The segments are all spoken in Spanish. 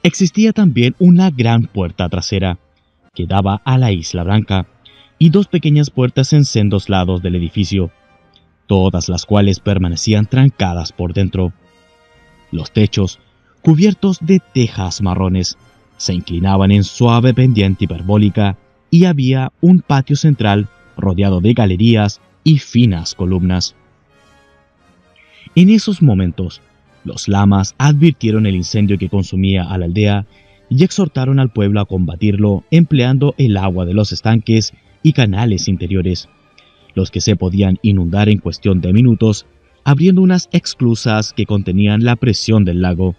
Existía también una gran puerta trasera que daba a la Isla Blanca y dos pequeñas puertas en sendos lados del edificio, todas las cuales permanecían trancadas por dentro. Los techos, cubiertos de tejas marrones, se inclinaban en suave pendiente hiperbólica y había un patio central rodeado de galerías y finas columnas. En esos momentos, los lamas advirtieron el incendio que consumía a la aldea y exhortaron al pueblo a combatirlo empleando el agua de los estanques y canales interiores, los que se podían inundar en cuestión de minutos, abriendo unas esclusas que contenían la presión del lago.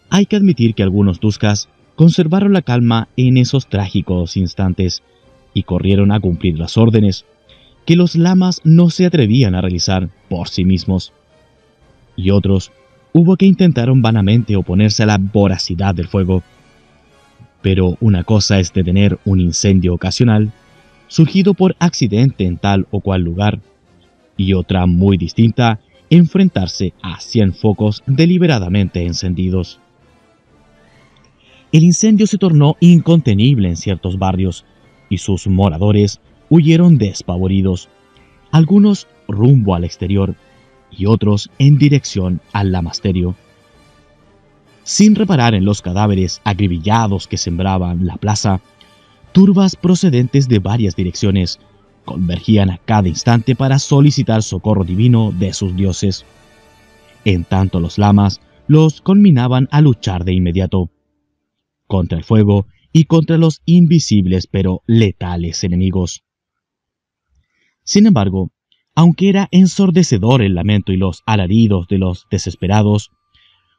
Hay que admitir que algunos Tuscas conservaron la calma en esos trágicos instantes y corrieron a cumplir las órdenes que los lamas no se atrevían a realizar por sí mismos. Y otros hubo que intentaron vanamente oponerse a la voracidad del fuego. Pero una cosa es detener un incendio ocasional, surgido por accidente en tal o cual lugar, y otra muy distinta, enfrentarse a 100 focos deliberadamente encendidos. El incendio se tornó incontenible en ciertos barrios, y sus moradores huyeron despavoridos, algunos rumbo al exterior y otros en dirección al lamasterio. Sin reparar en los cadáveres agribillados que sembraban la plaza, turbas procedentes de varias direcciones convergían a cada instante para solicitar socorro divino de sus dioses. En tanto los lamas los conminaban a luchar de inmediato contra el fuego y contra los invisibles pero letales enemigos. Sin embargo, aunque era ensordecedor el lamento y los alaridos de los desesperados,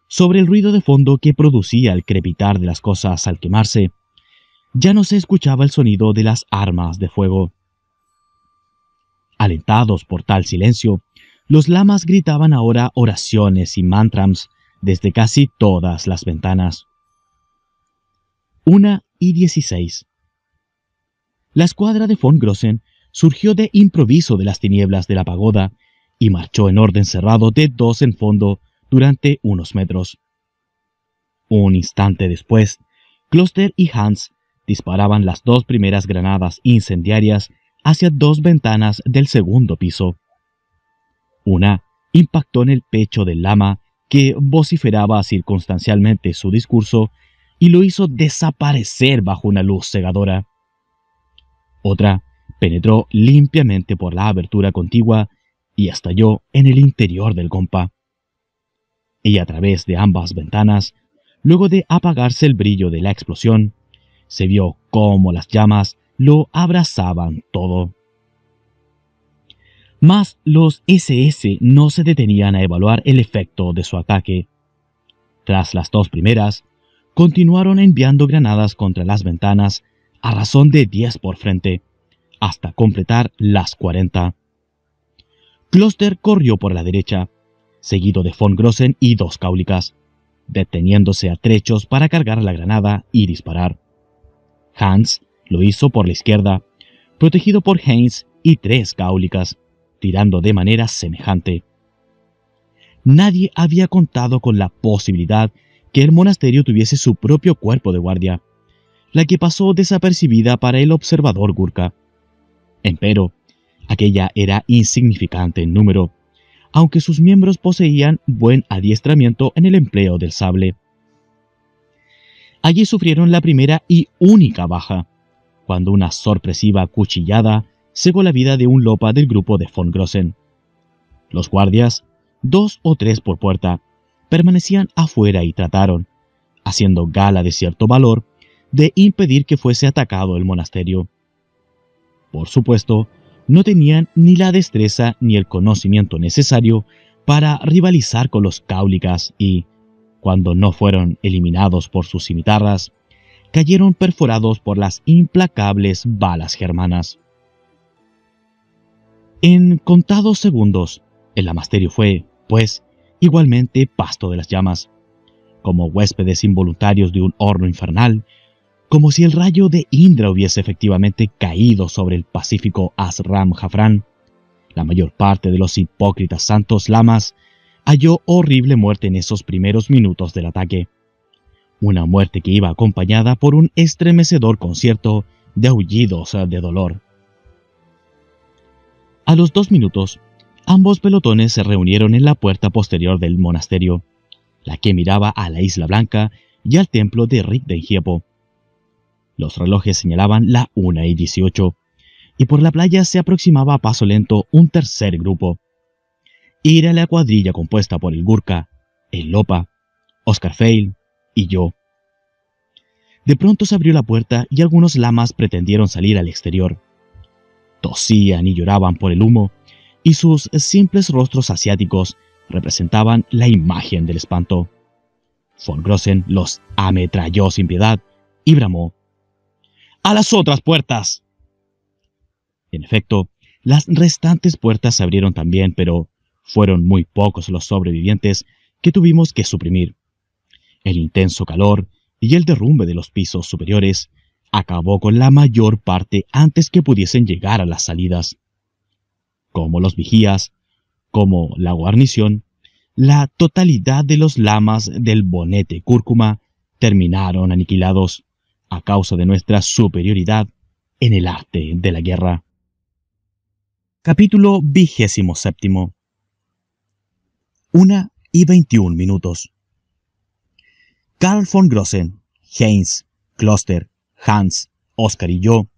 sobre el ruido de fondo que producía el crepitar de las cosas al quemarse, ya no se escuchaba el sonido de las armas de fuego. Alentados por tal silencio, los lamas gritaban ahora oraciones y mantrams desde casi todas las ventanas. 1:16. La escuadra de von Grossen surgió de improviso de las tinieblas de la pagoda y marchó en orden cerrado de dos en fondo durante unos metros. Un instante después, Kloster y Hans disparaban las dos primeras granadas incendiarias hacia dos ventanas del segundo piso. Una impactó en el pecho del lama, que vociferaba circunstancialmente su discurso y lo hizo desaparecer bajo una luz cegadora. Otra penetró limpiamente por la abertura contigua y estalló en el interior del gompa. Y a través de ambas ventanas, luego de apagarse el brillo de la explosión, se vio cómo las llamas lo abrazaban todo. Mas los SS no se detenían a evaluar el efecto de su ataque. Tras las dos primeras, continuaron enviando granadas contra las ventanas a razón de 10 por frente, hasta completar las 40. Kloster corrió por la derecha, seguido de von Grossen y dos cáulicas, deteniéndose a trechos para cargar la granada y disparar. Hans lo hizo por la izquierda, protegido por Heinz y tres cáulicas, tirando de manera semejante. Nadie había contado con la posibilidad que el monasterio tuviese su propio cuerpo de guardia, la que pasó desapercibida para el observador Gurkha. Empero, aquella era insignificante en número, aunque sus miembros poseían buen adiestramiento en el empleo del sable. Allí sufrieron la primera y única baja, cuando una sorpresiva cuchillada cegó la vida de un lopa del grupo de von Grossen. Los guardias, 2 o 3 por puerta, permanecían afuera y trataron, haciendo gala de cierto valor, de impedir que fuese atacado el monasterio. Por supuesto, no tenían ni la destreza ni el conocimiento necesario para rivalizar con los cáulicas y, cuando no fueron eliminados por sus cimitarras, cayeron perforados por las implacables balas germanas. En contados segundos, el lamasterio fue, pues, igualmente pasto de las llamas, como huéspedes involuntarios de un horno infernal, como si el rayo de Indra hubiese efectivamente caído sobre el pacífico Asram Jafrán. La mayor parte de los hipócritas santos lamas halló horrible muerte en esos primeros minutos del ataque, una muerte que iba acompañada por un estremecedor concierto de aullidos de dolor. A los 2 minutos, ambos pelotones se reunieron en la puerta posterior del monasterio, la que miraba a la Isla Blanca y al templo de Rigdenhiepo. Los relojes señalaban la 1:18, y por la playa se aproximaba a paso lento un tercer grupo. Era la cuadrilla compuesta por el Gurkha, el Lopa, Oscar Feil y yo. De pronto se abrió la puerta y algunos lamas pretendieron salir al exterior. Tosían y lloraban por el humo, y sus simples rostros asiáticos representaban la imagen del espanto. Von Grossen los ametralló sin piedad y bramó: ¡a las otras puertas! En efecto, las restantes puertas se abrieron también, pero fueron muy pocos los sobrevivientes que tuvimos que suprimir. El intenso calor y el derrumbe de los pisos superiores acabó con la mayor parte antes que pudiesen llegar a las salidas. Como los vigías, como la guarnición, la totalidad de los lamas del bonete cúrcuma terminaron aniquilados a causa de nuestra superioridad en el arte de la guerra. Capítulo 27. 1:21. Karl von Grossen, Heinz, Kloster, Hans, Oscar y yo,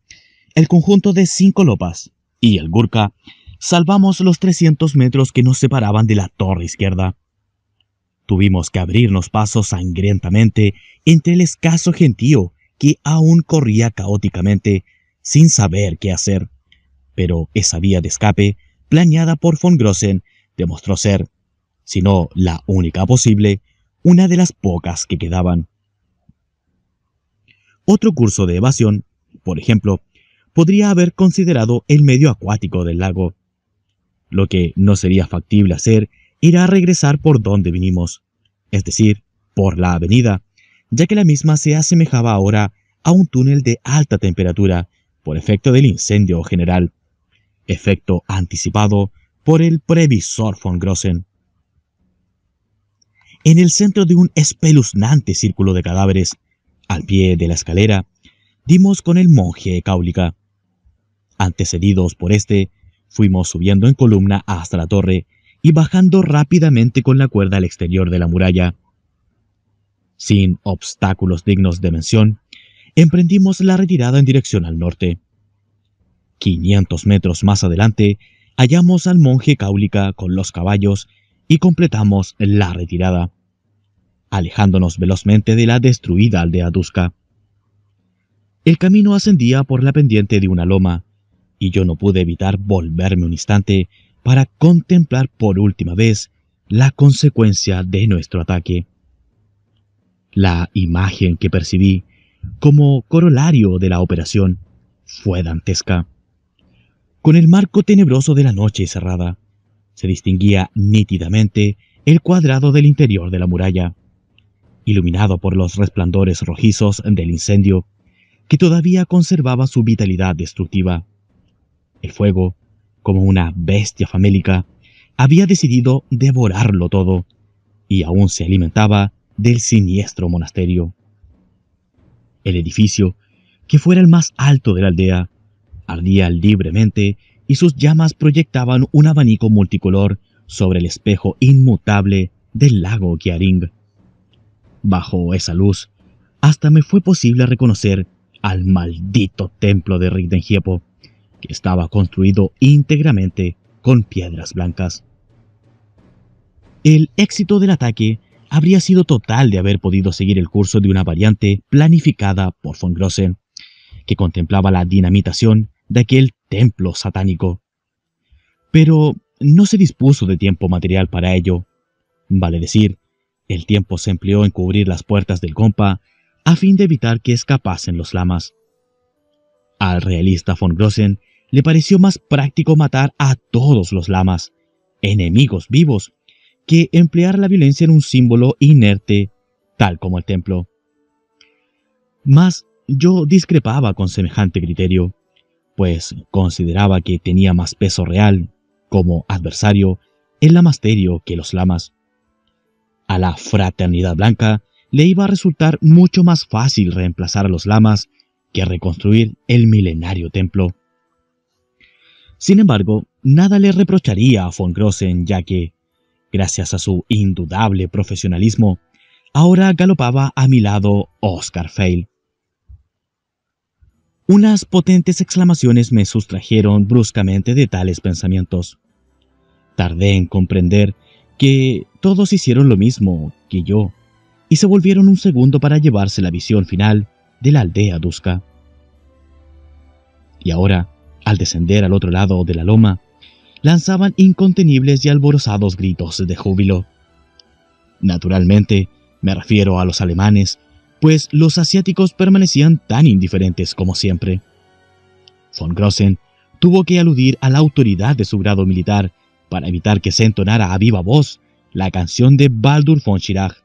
el conjunto de 5 lopas y el Gurkha, salvamos los 300 metros que nos separaban de la torre izquierda. Tuvimos que abrirnos paso sangrientamente entre el escaso gentío que aún corría caóticamente sin saber qué hacer, pero esa vía de escape, planeada por von Grossen, demostró ser, si no la única posible, una de las pocas que quedaban. Otro curso de evasión, por ejemplo, podría haber considerado el medio acuático del lago. Lo que no sería factible hacer era regresar por donde vinimos, es decir, por la avenida, ya que la misma se asemejaba ahora a un túnel de alta temperatura por efecto del incendio general, efecto anticipado por el previsor von Grossen. En el centro de un espeluznante círculo de cadáveres, al pie de la escalera, dimos con el monje Cáulica. Antecedidos por este, fuimos subiendo en columna hasta la torre y bajando rápidamente con la cuerda al exterior de la muralla. Sin obstáculos dignos de mención, emprendimos la retirada en dirección al norte. 500 metros más adelante, hallamos al monje Cáulica con los caballos y completamos la retirada, alejándonos velozmente de la destruida aldea Duska. El camino ascendía por la pendiente de una loma, y yo no pude evitar volverme un instante para contemplar por última vez la consecuencia de nuestro ataque. La imagen que percibí como corolario de la operación fue dantesca. Con el marco tenebroso de la noche cerrada, se distinguía nítidamente el cuadrado del interior de la muralla, iluminado por los resplandores rojizos del incendio, que todavía conservaba su vitalidad destructiva. El fuego, como una bestia famélica, había decidido devorarlo todo, y aún se alimentaba del siniestro monasterio. El edificio, que fuera el más alto de la aldea, ardía libremente y sus llamas proyectaban un abanico multicolor sobre el espejo inmutable del lago Kiaring. Bajo esa luz, hasta me fue posible reconocer al maldito templo de Rigdenhiepo, que estaba construido íntegramente con piedras blancas. El éxito del ataque habría sido total de haber podido seguir el curso de una variante planificada por von Grossen, que contemplaba la dinamitación de aquel templo satánico. Pero no se dispuso de tiempo material para ello. Vale decir, el tiempo se empleó en cubrir las puertas del Compa a fin de evitar que escapasen los lamas. Al realista von Grossen le pareció más práctico matar a todos los lamas, enemigos vivos, que emplear la violencia en un símbolo inerte, tal como el templo. Mas yo discrepaba con semejante criterio, pues consideraba que tenía más peso real, como adversario, el lamasterio que los lamas. A la fraternidad blanca le iba a resultar mucho más fácil reemplazar a los lamas que reconstruir el milenario templo. Sin embargo, nada le reprocharía a von Grossen, ya que, gracias a su indudable profesionalismo, ahora galopaba a mi lado Oscar Feil. Unas potentes exclamaciones me sustrajeron bruscamente de tales pensamientos. Tardé en comprender que todos hicieron lo mismo que yo, y se volvieron un segundo para llevarse la visión final de la aldea Dusca. Y ahora, al descender al otro lado de la loma, lanzaban incontenibles y alborozados gritos de júbilo. Naturalmente, me refiero a los alemanes, pues los asiáticos permanecían tan indiferentes como siempre. Von Grossen tuvo que aludir a la autoridad de su grado militar para evitar que se entonara a viva voz la canción de Baldur von Schirach,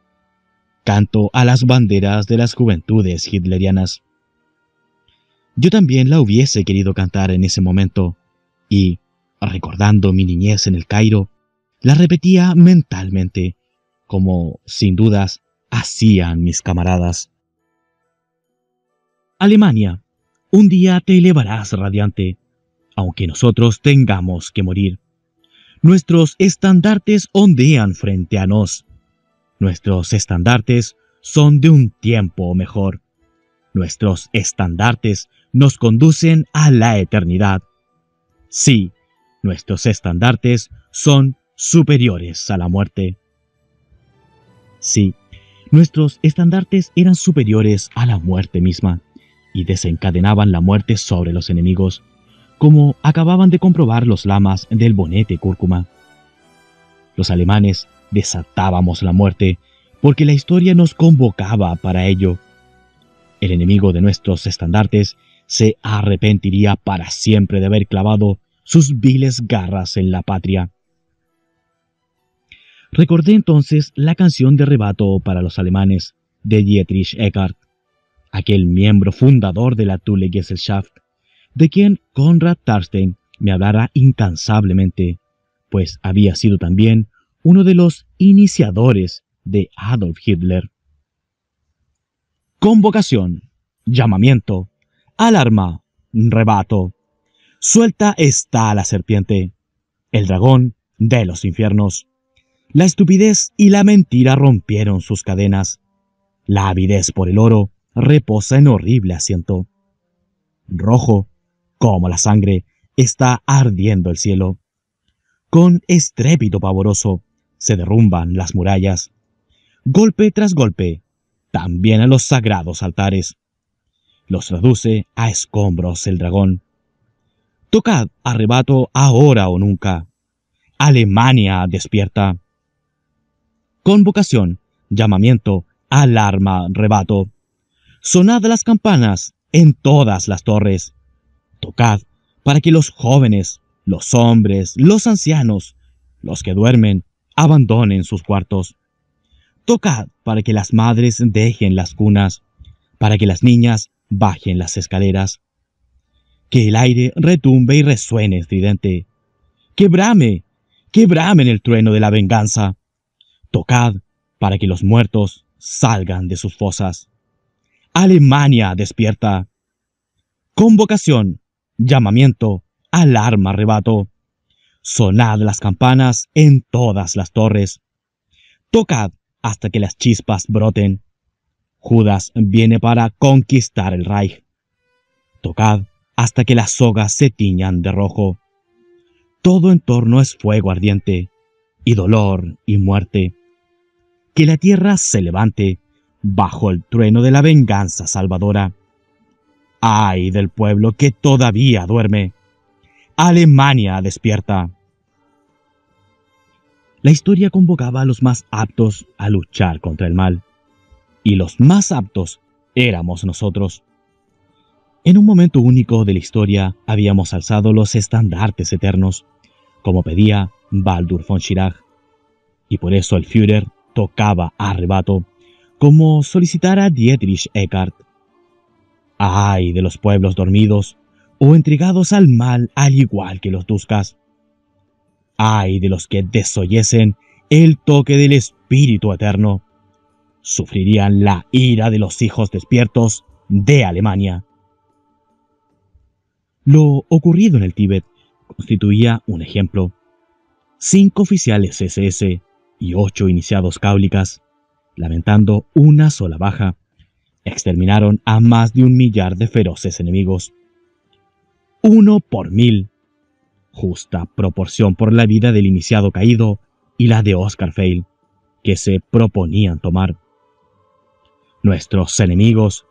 canto a las banderas de las juventudes hitlerianas. Yo también la hubiese querido cantar en ese momento, y, recordando mi niñez en el Cairo, la repetía mentalmente, como, sin dudas, hacían mis camaradas. Alemania, un día te elevarás radiante, aunque nosotros tengamos que morir. Nuestros estandartes ondean frente a nos. Nuestros estandartes son de un tiempo mejor. Nuestros estandartes nos conducen a la eternidad. Sí, nuestros estandartes son superiores a la muerte. Sí, nuestros estandartes eran superiores a la muerte misma y desencadenaban la muerte sobre los enemigos, como acababan de comprobar los lamas del bonete cúrcuma. Los alemanes desatábamos la muerte porque la historia nos convocaba para ello. El enemigo de nuestros estandartes se arrepentiría para siempre de haber clavado sus viles garras en la patria. Recordé entonces la canción de rebato para los alemanes de Dietrich Eckart, aquel miembro fundador de la Thule Gesellschaft, de quien Konrad Tarstein me hablara incansablemente, pues había sido también uno de los iniciadores de Adolf Hitler. Convocación, llamamiento, alarma, rebato. Suelta está la serpiente, el dragón de los infiernos. La estupidez y la mentira rompieron sus cadenas. La avidez por el oro reposa en horrible asiento. Rojo, como la sangre, está ardiendo el cielo. Con estrépito pavoroso se derrumban las murallas. Golpe tras golpe, también a los sagrados altares. Los reduce a escombros el dragón. Tocad arrebato ahora o nunca. Alemania despierta. Convocación, llamamiento, alarma, rebato. Sonad las campanas en todas las torres. Tocad para que los jóvenes, los hombres, los ancianos, los que duermen, abandonen sus cuartos. Tocad para que las madres dejen las cunas, para que las niñas bajen las escaleras. Que el aire retumbe y resuene estridente. Que brame en el trueno de la venganza. Tocad para que los muertos salgan de sus fosas. Alemania despierta. Convocación, llamamiento, alarma, rebato. Sonad las campanas en todas las torres. Tocad hasta que las chispas broten. Judas viene para conquistar el Reich. Tocad hasta que las sogas se tiñan de rojo. Todo en torno es fuego ardiente, y dolor y muerte. Que la tierra se levante bajo el trueno de la venganza salvadora. ¡Ay del pueblo que todavía duerme! ¡Alemania despierta! La historia convocaba a los más aptos a luchar contra el mal, y los más aptos éramos nosotros. En un momento único de la historia habíamos alzado los estandartes eternos, como pedía Baldur von Schirach, y por eso el Führer tocaba a rebato, como solicitara Dietrich Eckart. ¡Ay de los pueblos dormidos o entregados al mal al igual que los Duskas! ¡Ay de los que desoyesen el toque del Espíritu Eterno! sufrirían la ira de los hijos despiertos de Alemania. Lo ocurrido en el Tíbet constituía un ejemplo. 5 oficiales SS y 8 iniciados cáulicas, lamentando una sola baja, exterminaron a más de 1 millar de feroces enemigos. 1 por 1000, justa proporción por la vida del iniciado caído y la de Oscar Freire, que se proponían tomar. Nuestros enemigos,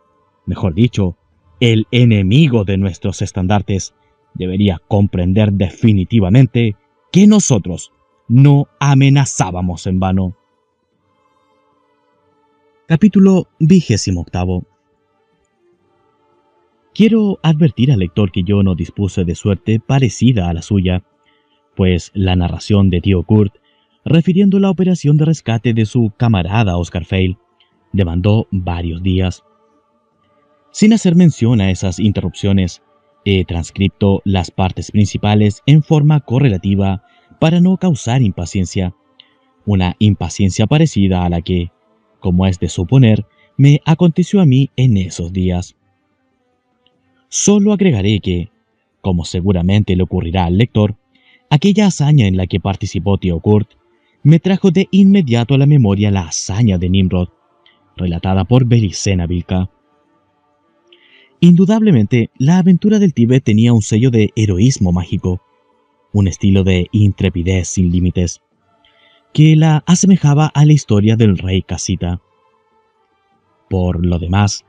mejor dicho, el enemigo de nuestros estandartes, debería comprender definitivamente que nosotros no amenazábamos en vano. Capítulo 28. Quiero advertir al lector que yo no dispuse de suerte parecida a la suya, pues la narración de tío Kurt, refiriendo la operación de rescate de su camarada Oscar Freire, demandó varios días. Sin hacer mención a esas interrupciones, he transcrito las partes principales en forma correlativa para no causar impaciencia, una impaciencia parecida a la que, como es de suponer, me aconteció a mí en esos días. Solo agregaré que, como seguramente le ocurrirá al lector, aquella hazaña en la que participó tío Kurt me trajo de inmediato a la memoria la hazaña de Nimrod, relatada por Belicena Vilca. Indudablemente, la aventura del Tíbet tenía un sello de heroísmo mágico, un estilo de intrepidez sin límites, que la asemejaba a la historia del rey Casita. Por lo demás,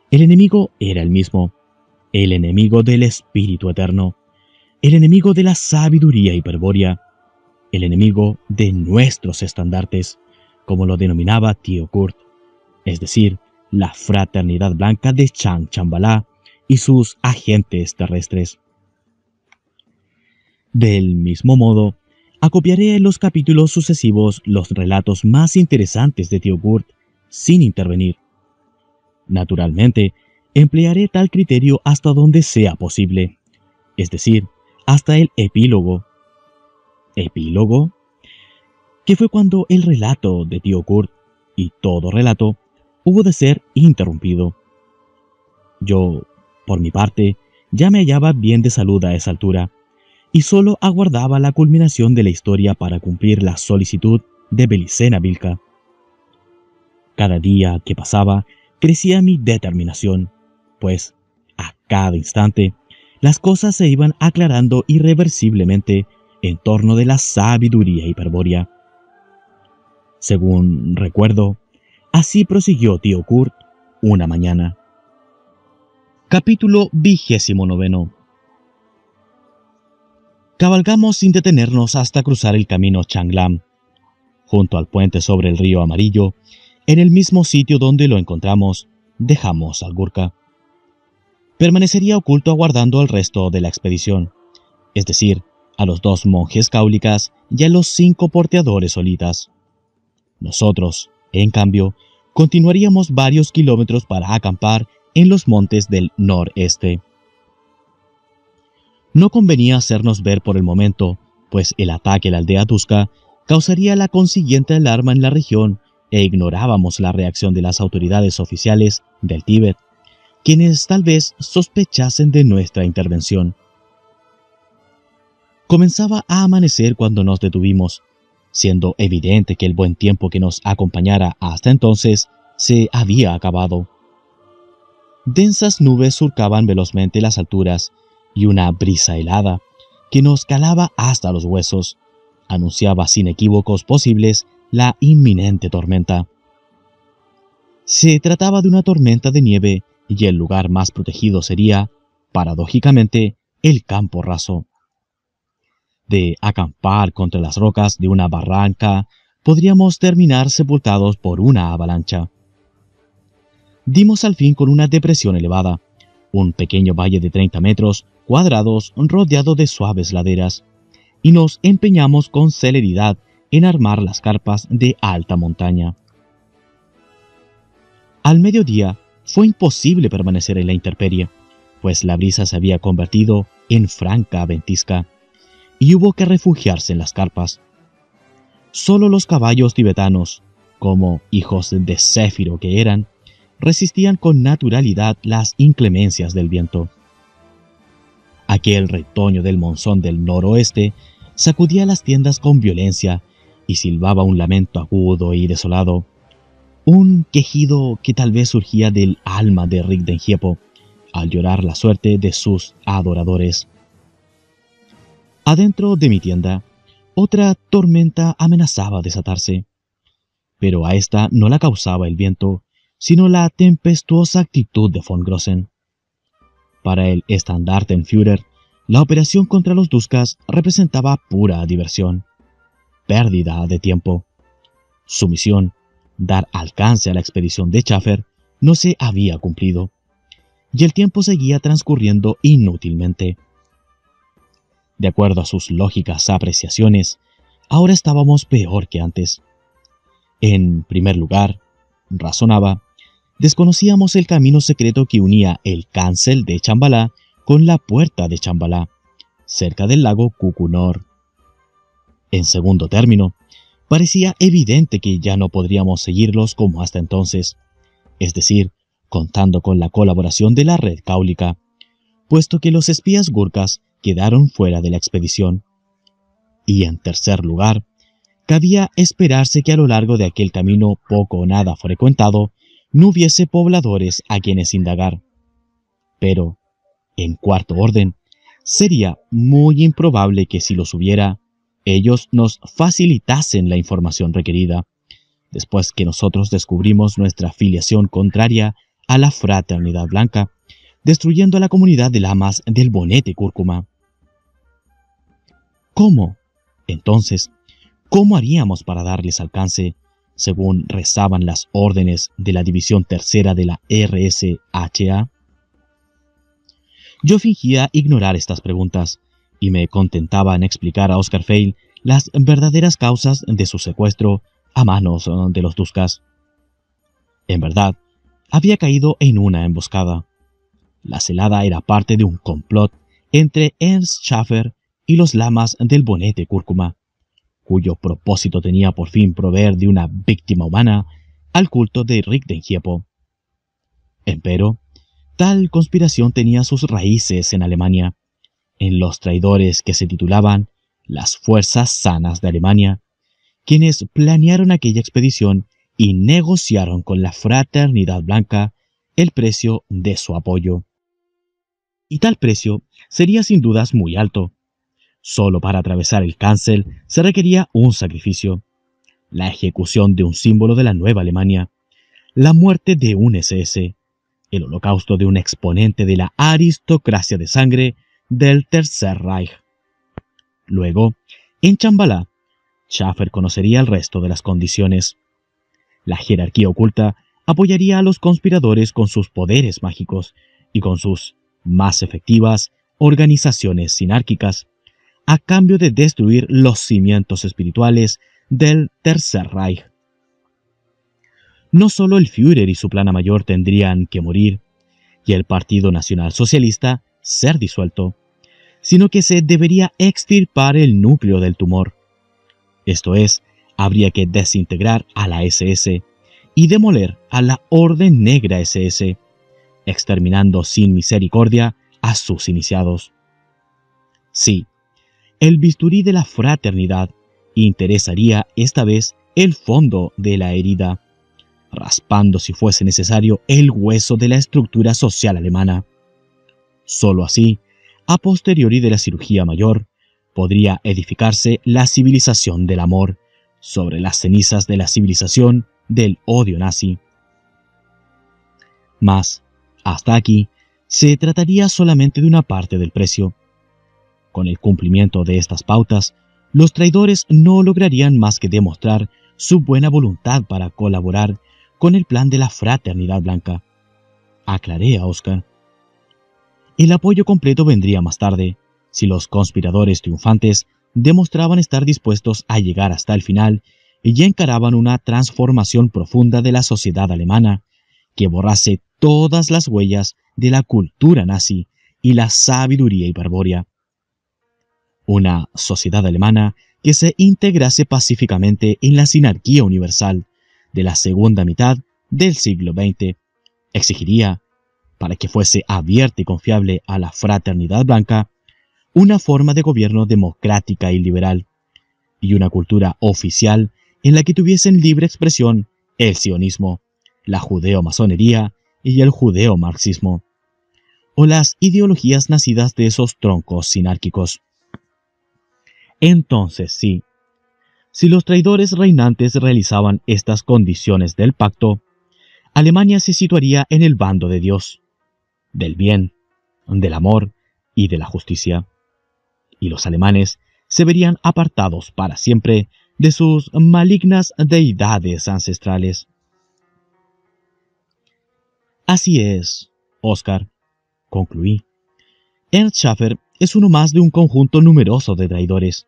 el enemigo era el mismo, el enemigo del espíritu eterno, el enemigo de la sabiduría hiperbórea, el enemigo de nuestros estandartes, como lo denominaba tío Kurt, es decir, la fraternidad blanca de Chang Chambalá y sus agentes terrestres. Del mismo modo, acopiaré en los capítulos sucesivos los relatos más interesantes de tío Kurt sin intervenir. Naturalmente, emplearé tal criterio hasta donde sea posible, es decir, hasta el epílogo. ¿Epílogo? Que fue cuando el relato de tío Kurt, y todo relato, hubo de ser interrumpido. Yo, por mi parte, ya me hallaba bien de salud a esa altura, y solo aguardaba la culminación de la historia para cumplir la solicitud de Belicena Vilca. Cada día que pasaba, crecía mi determinación, pues, a cada instante, las cosas se iban aclarando irreversiblemente en torno de la sabiduría hiperbórea. Según recuerdo, así prosiguió tío Kurt una mañana. Capítulo 29. Cabalgamos sin detenernos hasta cruzar el camino Changlam, junto al puente sobre el río Amarillo. En el mismo sitio donde lo encontramos, dejamos al Gurkha. Permanecería oculto aguardando al resto de la expedición, es decir, a los 2 monjes cáulicas y a los 5 porteadores solitas. Nosotros, en cambio, continuaríamos varios kilómetros para acampar en los montes del noreste. No convenía hacernos ver por el momento, pues el ataque a la aldea Tuska causaría la consiguiente alarma en la región e ignorábamos la reacción de las autoridades oficiales del Tíbet, quienes tal vez sospechasen de nuestra intervención. Comenzaba a amanecer cuando nos detuvimos, siendo evidente que el buen tiempo que nos acompañara hasta entonces se había acabado. Densas nubes surcaban velozmente las alturas y una brisa helada, que nos calaba hasta los huesos, anunciaba sin equívocos posibles la inminente tormenta. Se trataba de una tormenta de nieve y el lugar más protegido sería, paradójicamente, el campo raso. De acampar contra las rocas de una barranca, podríamos terminar sepultados por una avalancha. Dimos al fin con una depresión elevada, un pequeño valle de 30 metros cuadrados rodeado de suaves laderas, y nos empeñamos con celeridad en armar las carpas de alta montaña. Al mediodía fue imposible permanecer en la intemperie, pues la brisa se había convertido en franca ventisca, y hubo que refugiarse en las carpas. Solo los caballos tibetanos, como hijos de Céfiro que eran, resistían con naturalidad las inclemencias del viento. Aquel retoño del monzón del noroeste sacudía las tiendas con violencia y silbaba un lamento agudo y desolado, un quejido que tal vez surgía del alma de Rigdenhiepo al llorar la suerte de sus adoradores. Adentro de mi tienda, otra tormenta amenazaba desatarse, pero a esta no la causaba el viento, sino la tempestuosa actitud de von Grossen. Para el Standartenführer, la operación contra los Duskas representaba pura diversión, pérdida de tiempo. Su misión, dar alcance a la expedición de Schäfer, no se había cumplido, y el tiempo seguía transcurriendo inútilmente. De acuerdo a sus lógicas apreciaciones, ahora estábamos peor que antes. En primer lugar, razonaba, desconocíamos el camino secreto que unía el cancel de Chambalá con la puerta de Chambalá, cerca del lago Kukunor. En segundo término, parecía evidente que ya no podríamos seguirlos como hasta entonces, es decir, contando con la colaboración de la red cáulica, puesto que los espías gurkas quedaron fuera de la expedición. Y en tercer lugar, cabía esperarse que a lo largo de aquel camino poco o nada frecuentado no hubiese pobladores a quienes indagar. Pero, en cuarto orden, sería muy improbable que si los hubiera, ellos nos facilitasen la información requerida, después que nosotros descubrimos nuestra filiación contraria a la Fraternidad Blanca, destruyendo a la comunidad de lamas del bonete cúrcuma. ¿Cómo? Entonces, ¿cómo haríamos para darles alcance, según rezaban las órdenes de la División Tercera de la RSHA? Yo fingía ignorar estas preguntas y me contentaba en explicar a Oscar Feil las verdaderas causas de su secuestro a manos de los Duskas. En verdad, había caído en una emboscada. La celada era parte de un complot entre Ernst Schäfer y los lamas del bonete cúrcuma, cuyo propósito tenía por fin proveer de una víctima humana al culto de Rigdenhiepo. Empero, tal conspiración tenía sus raíces en Alemania, en los traidores que se titulaban las Fuerzas Sanas de Alemania, quienes planearon aquella expedición y negociaron con la Fraternidad Blanca el precio de su apoyo. Y tal precio sería sin dudas muy alto. Solo para atravesar el Cancel se requería un sacrificio, la ejecución de un símbolo de la Nueva Alemania, la muerte de un SS, el holocausto de un exponente de la aristocracia de sangre del Tercer Reich. Luego, en Chambalá, Schäfer conocería el resto de las condiciones. La jerarquía oculta apoyaría a los conspiradores con sus poderes mágicos y con sus más efectivas organizaciones sinárquicas, a cambio de destruir los cimientos espirituales del Tercer Reich. No solo el Führer y su plana mayor tendrían que morir, y el Partido Nacional Socialista ser disuelto, sino que se debería extirpar el núcleo del tumor. Esto es, habría que desintegrar a la SS y demoler a la Orden Negra SS, exterminando sin misericordia a sus iniciados. Sí, el bisturí de la fraternidad interesaría esta vez el fondo de la herida, raspando si fuese necesario el hueso de la estructura social alemana. Solo así, a posteriori de la cirugía mayor, podría edificarse la civilización del amor sobre las cenizas de la civilización del odio nazi. Mas, hasta aquí, se trataría solamente de una parte del precio. Con el cumplimiento de estas pautas, los traidores no lograrían más que demostrar su buena voluntad para colaborar con el plan de la Fraternidad Blanca. Aclaré a Oscar. El apoyo completo vendría más tarde, si los conspiradores triunfantes demostraban estar dispuestos a llegar hasta el final y ya encaraban una transformación profunda de la sociedad alemana que borrase todas las huellas de la cultura nazi y la sabiduría hiperbórea. Una sociedad alemana que se integrase pacíficamente en la sinarquía universal, de la segunda mitad del siglo XX exigiría, para que fuese abierta y confiable a la fraternidad blanca, una forma de gobierno democrática y liberal, y una cultura oficial en la que tuviesen libre expresión el sionismo, la judeo-masonería y el judeo-marxismo, o las ideologías nacidas de esos troncos sinárquicos. Entonces sí, si los traidores reinantes realizaban estas condiciones del pacto, Alemania se situaría en el bando de Dios, del bien, del amor y de la justicia, y los alemanes se verían apartados para siempre de sus malignas deidades ancestrales. Así es, Oscar, concluí. Ernst Schäfer es uno más de un conjunto numeroso de traidores.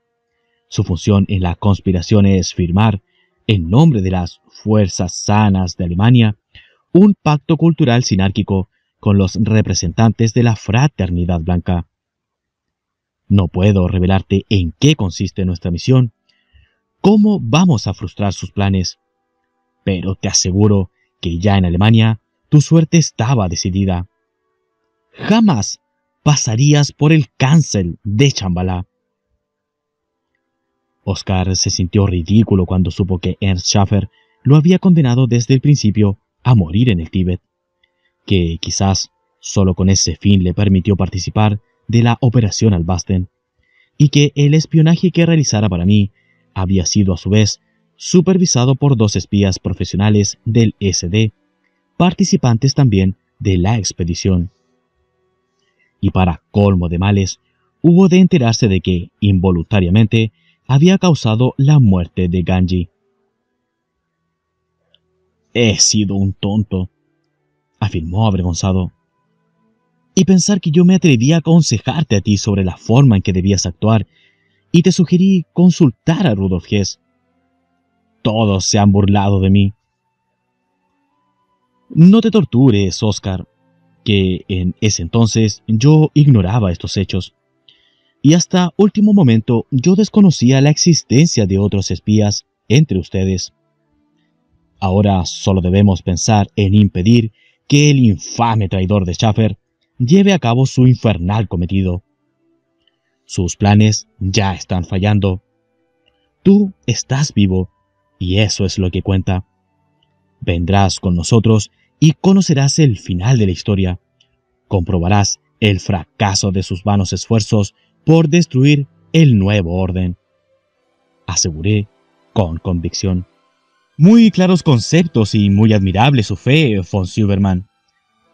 Su función en la conspiración es firmar, en nombre de las fuerzas sanas de Alemania, un pacto cultural sinárquico con los representantes de la fraternidad blanca. No puedo revelarte en qué consiste nuestra misión, cómo vamos a frustrar sus planes, pero te aseguro que ya en Alemania tu suerte estaba decidida. Jamás pasarías por el cancel de Chambalá. Oscar se sintió ridículo cuando supo que Ernst Schäfer lo había condenado desde el principio a morir en el Tíbet, que quizás solo con ese fin le permitió participar de la operación Albasten, y que el espionaje que realizara para mí había sido a su vez supervisado por 2 espías profesionales del SD, participantes también de la expedición. Y para colmo de males, hubo de enterarse de que, involuntariamente, había causado la muerte de Ganji. He sido un tonto, afirmó avergonzado. Y pensar que yo me atreví a aconsejarte a ti sobre la forma en que debías actuar, y te sugerí consultar a Rudolf Hess. Todos se han burlado de mí. No te tortures, Oscar, que en ese entonces yo ignoraba estos hechos. Y hasta último momento yo desconocía la existencia de otros espías entre ustedes. Ahora solo debemos pensar en impedir que el infame traidor de Schäfer lleve a cabo su infernal cometido. Sus planes ya están fallando. Tú estás vivo, y eso es lo que cuenta. Vendrás con nosotros y conocerás el final de la historia. Comprobarás el fracaso de sus vanos esfuerzos por destruir el nuevo orden, aseguré con convicción. Muy claros conceptos y muy admirable su fe, von Silbermann,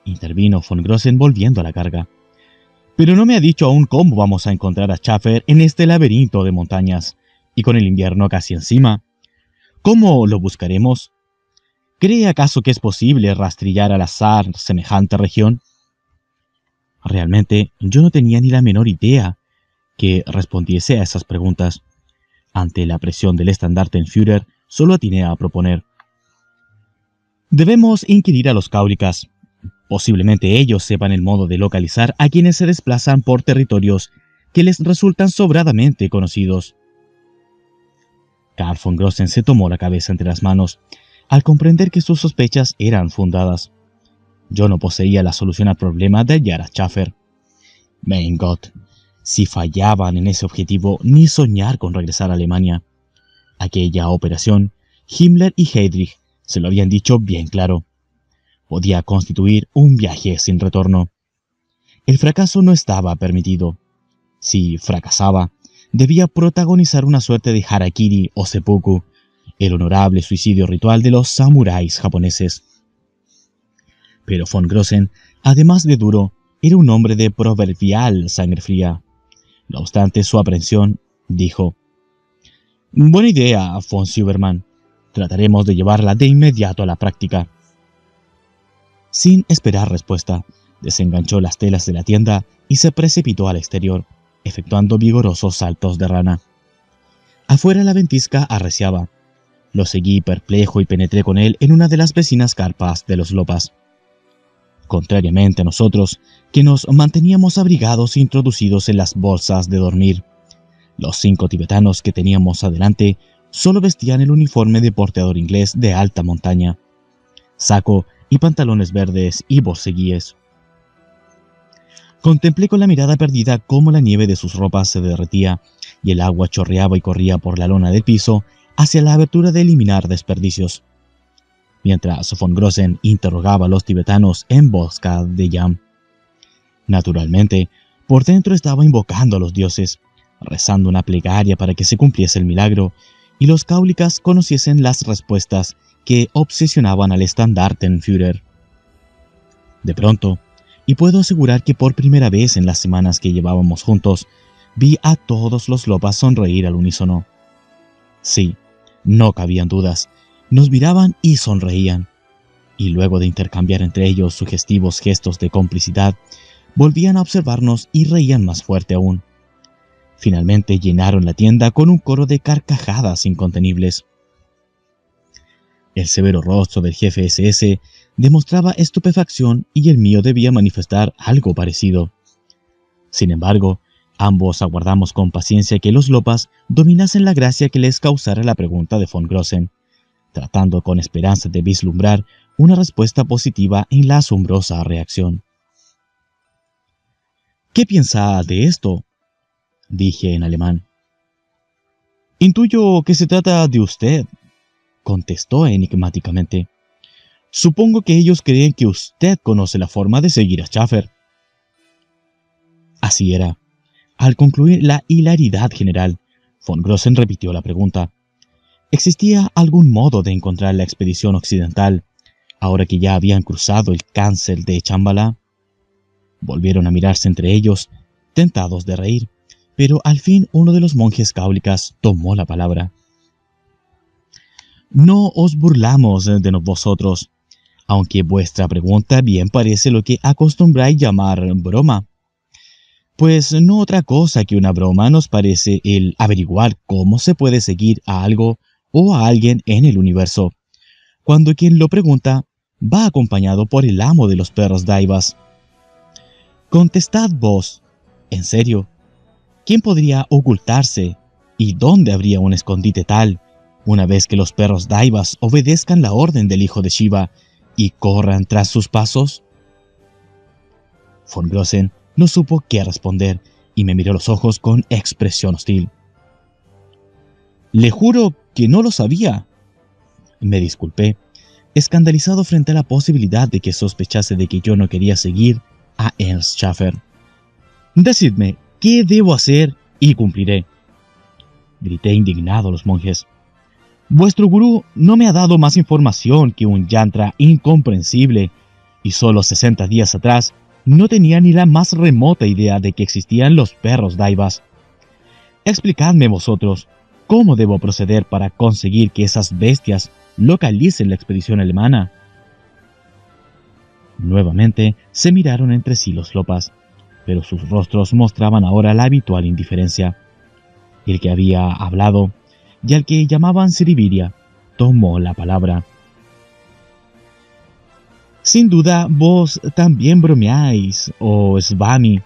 intervino von Grossen volviendo a la carga. Pero no me ha dicho aún cómo vamos a encontrar a Schäfer en este laberinto de montañas, y con el invierno casi encima. ¿Cómo lo buscaremos? ¿Cree acaso que es posible rastrillar al azar semejante región? Realmente yo no tenía ni la menor idea que respondiese a esas preguntas. Ante la presión del Standartenführer, solo atiné a proponer: debemos inquirir a los cáulicas. Posiblemente ellos sepan el modo de localizar a quienes se desplazan por territorios que les resultan sobradamente conocidos. Karl von Grossen se tomó la cabeza entre las manos al comprender que sus sospechas eran fundadas. Yo no poseía la solución al problema de hallar a Schäfer. Mein Gott, si fallaban en ese objetivo, ni soñar con regresar a Alemania. Aquella operación, Himmler y Heydrich se lo habían dicho bien claro. Podía constituir un viaje sin retorno. El fracaso no estaba permitido. Si fracasaba, debía protagonizar una suerte de harakiri o seppuku, el honorable suicidio ritual de los samuráis japoneses. Pero von Grossen, además de duro, era un hombre de proverbial sangre fría. No obstante su aprensión, dijo: buena idea, von Silbermann. Trataremos de llevarla de inmediato a la práctica. Sin esperar respuesta, desenganchó las telas de la tienda y se precipitó al exterior, efectuando vigorosos saltos de rana. Afuera la ventisca arreciaba. Lo seguí perplejo y penetré con él en una de las vecinas carpas de los Lopas. Contrariamente a nosotros, que nos manteníamos abrigados introducidos en las bolsas de dormir, los 5 tibetanos que teníamos adelante solo vestían el uniforme de porteador inglés de alta montaña, saco y pantalones verdes y borceguíes. Contemplé con la mirada perdida cómo la nieve de sus ropas se derretía y el agua chorreaba y corría por la lona del piso hacia la abertura de eliminar desperdicios, mientras von Grossen interrogaba a los tibetanos en Boska de Yam. Naturalmente, por dentro estaba invocando a los dioses, rezando una plegaria para que se cumpliese el milagro y los cáulicas conociesen las respuestas que obsesionaban al Standartenführer. De pronto, y puedo asegurar que por primera vez en las semanas que llevábamos juntos, vi a todos los lopas sonreír al unísono. Sí, no cabían dudas, nos miraban y sonreían, y luego de intercambiar entre ellos sugestivos gestos de complicidad, volvían a observarnos y reían más fuerte aún. Finalmente llenaron la tienda con un coro de carcajadas incontenibles. El severo rostro del jefe SS demostraba estupefacción y el mío debía manifestar algo parecido. Sin embargo, ambos aguardamos con paciencia que los lopas dominasen la gracia que les causara la pregunta de von Grossen, tratando con esperanza de vislumbrar una respuesta positiva en la asombrosa reacción. «¿Qué piensa de esto?», dije en alemán. «Intuyo que se trata de usted», contestó enigmáticamente. «Supongo que ellos creen que usted conoce la forma de seguir a Schäfer». Así era. Al concluir la hilaridad general, von Grossen repitió la pregunta. ¿Existía algún modo de encontrar la expedición occidental, ahora que ya habían cruzado el Cancel de Chambala? Volvieron a mirarse entre ellos, tentados de reír, pero al fin uno de los monjes cáulicas tomó la palabra. «No os burlamos de vosotros, aunque vuestra pregunta bien parece lo que acostumbráis llamar broma. Pues no otra cosa que una broma nos parece el averiguar cómo se puede seguir a algo o a alguien en el universo, cuando quien lo pregunta va acompañado por el amo de los perros daivas. Contestad vos, en serio, ¿quién podría ocultarse y dónde habría un escondite tal, una vez que los perros daivas obedezcan la orden del hijo de Shiva y corran tras sus pasos?» Von Grossen no supo qué responder y me miró a los ojos con expresión hostil. «Le juro que no lo sabía», me disculpé, escandalizado frente a la posibilidad de que sospechase de que yo no quería seguir a Ernst Schäfer. «Decidme, ¿qué debo hacer y cumpliré?», grité indignado a los monjes. «Vuestro gurú no me ha dado más información que un yantra incomprensible, y solo 60 días atrás no tenía ni la más remota idea de que existían los perros daivas. Explicadme vosotros, ¿cómo debo proceder para conseguir que esas bestias localicen la expedición alemana?» Nuevamente se miraron entre sí los lopas, pero sus rostros mostraban ahora la habitual indiferencia. El que había hablado, y al que llamaban Siriviria, tomó la palabra. «Sin duda vos también bromeáis, oh Svami,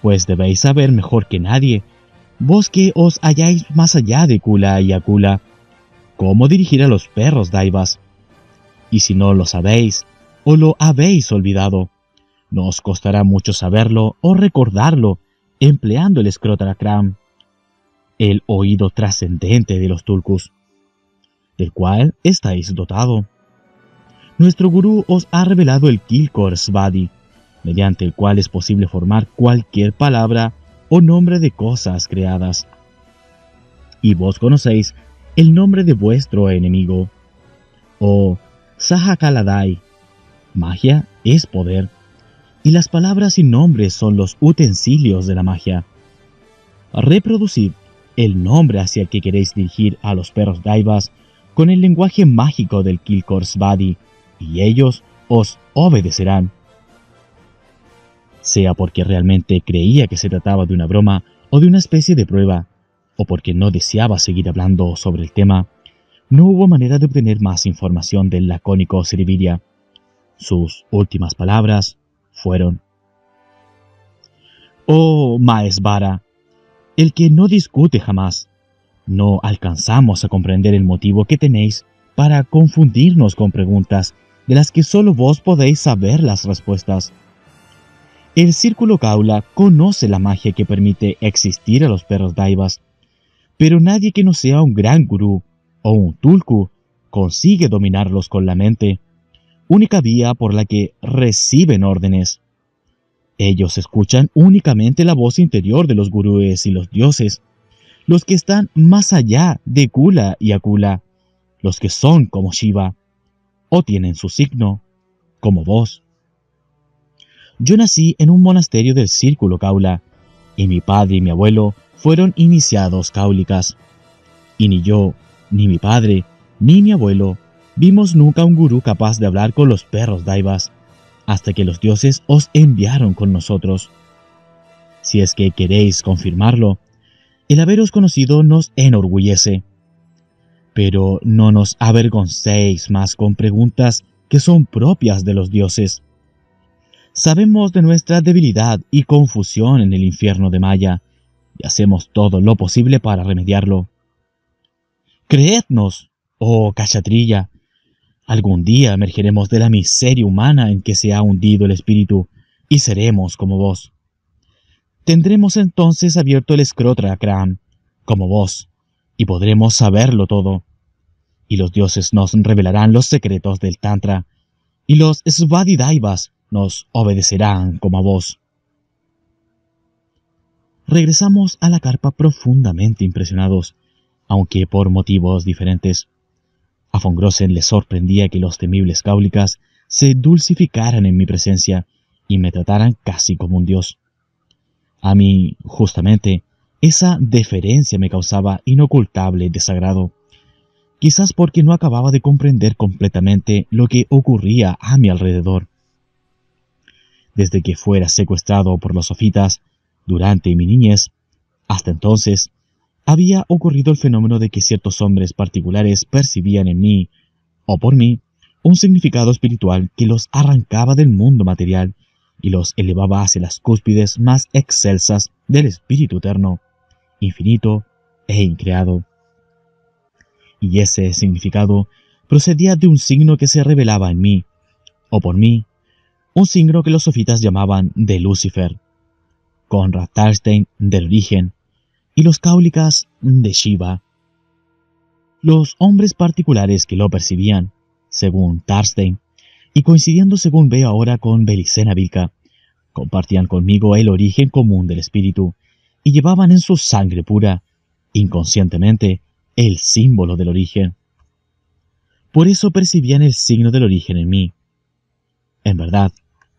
pues debéis saber mejor que nadie, vos que os halláis más allá de Kula y Akula, cómo dirigir a los perros daivas. Y si no lo sabéis, o lo habéis olvidado, no os costará mucho saberlo o recordarlo empleando el Skrotarakram, el oído trascendente de los tulkus, del cual estáis dotado. Nuestro gurú os ha revelado el Kilkor Svadi, mediante el cual es posible formar cualquier palabra o nombre de cosas creadas. Y vos conocéis el nombre de vuestro enemigo, o Sahakaladai. Magia es poder, y las palabras y nombres son los utensilios de la magia. Reproducid el nombre hacia el que queréis dirigir a los perros daivas con el lenguaje mágico del Kilkor Svadi, y ellos os obedecerán. Sea porque realmente creía que se trataba de una broma o de una especie de prueba, o porque no deseaba seguir hablando sobre el tema, no hubo manera de obtener más información del lacónico Siriviria. Sus últimas palabras fueron: «Oh Maesvara, el que no discute jamás, No alcanzamos a comprender el motivo que tenéis para confundirnos con preguntas de las que solo vos podéis saber las respuestas. El Círculo Kaula conoce la magia que permite existir a los perros daivas, pero nadie que no sea un gran gurú o un tulku consigue dominarlos con la mente, única vía por la que reciben órdenes. Ellos escuchan únicamente la voz interior de los gurúes y los dioses, los que están más allá de Kula y Akula, los que son como Shiva, o tienen su signo, como vos. Yo nací en un monasterio del Círculo Kaula, y mi padre y mi abuelo fueron iniciados cáulicas. Y ni yo, ni mi padre, ni mi abuelo vimos nunca un gurú capaz de hablar con los perros daivas, hasta que los dioses os enviaron con nosotros. Si es que queréis confirmarlo, el haberos conocido nos enorgullece. Pero no nos avergoncéis más con preguntas que son propias de los dioses. Sabemos de nuestra debilidad y confusión en el infierno de Maya, y hacemos todo lo posible para remediarlo. Creednos, oh Kshatriya, algún día emergeremos de la miseria humana en que se ha hundido el espíritu, y seremos como vos. Tendremos entonces abierto el Skrotra-Kram, como vos, y podremos saberlo todo. Y los dioses nos revelarán los secretos del Tantra, y los Svadidaivas nos obedecerán como a vos. Regresamos a la carpa profundamente impresionados, aunque por motivos diferentes. A von Grossen le sorprendía que los temibles cáulicas se dulcificaran en mi presencia y me trataran casi como un dios. A mí, justamente, esa deferencia me causaba inocultable desagrado, quizás porque no acababa de comprender completamente lo que ocurría a mi alrededor. Desde que fuera secuestrado por los sofitas, durante mi niñez, hasta entonces, había ocurrido el fenómeno de que ciertos hombres particulares percibían en mí, o por mí, un significado espiritual que los arrancaba del mundo material y los elevaba hacia las cúspides más excelsas del espíritu eterno, infinito e increado. Y ese significado procedía de un signo que se revelaba en mí, o por mí, un signo que los sofitas llamaban de Lucifer, Konrad Tarstein del origen, y los cáulicas de Shiva. Los hombres particulares que lo percibían, según Tarstein, y coincidiendo según veo ahora con Belicena Vilca, compartían conmigo el origen común del espíritu y llevaban en su sangre pura, inconscientemente, el símbolo del origen. Por eso percibían el signo del origen en mí. En verdad,